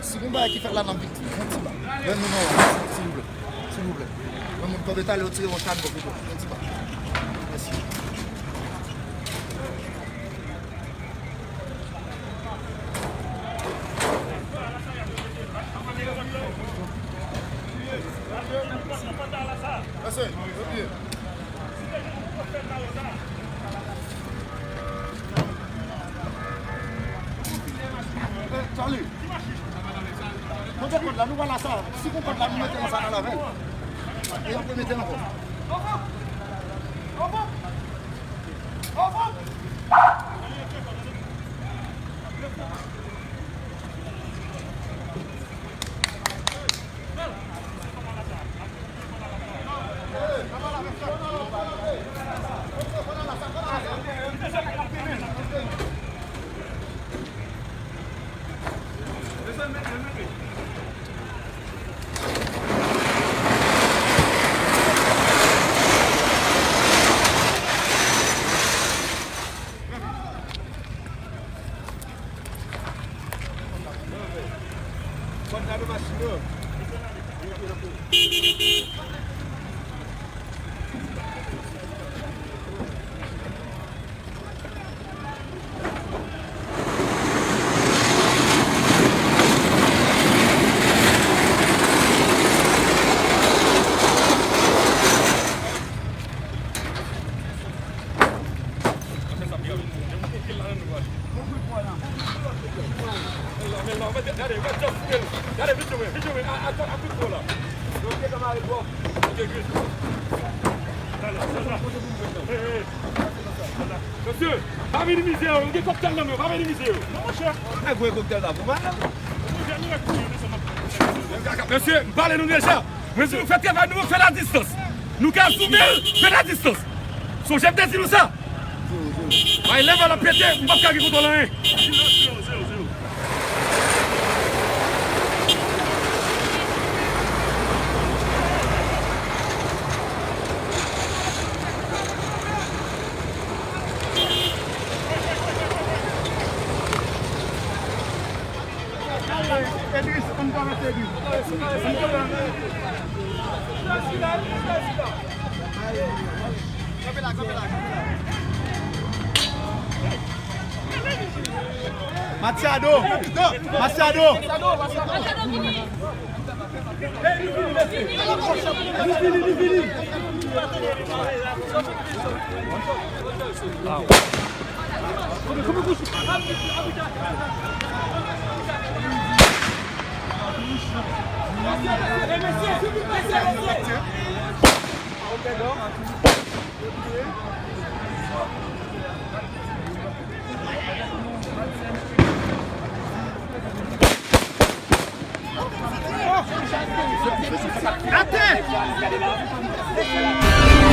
Si vous voulez qui fait la victime, s'il vous plaît. S'il vous plaît. Quand vous allez tirer mon cadre, merci. Salut. Là, nous voilà ça. Si vous comptez là, nous mettons ça dans la veine. Et on peut mettre encore. Monsieur, pas minimiser, on a des cocktails là, mais pas minimiser. Non, mon cher. Un gros cocktail là, vous m'avez. Monsieur, parlez-nous déjà. Monsieur, vous faites travail, nous faites la distance. Nous cassons, faites la distance. Son chef de nous ça. Il lève la pété, on va pas contre l'un. Machado! Machado! Até!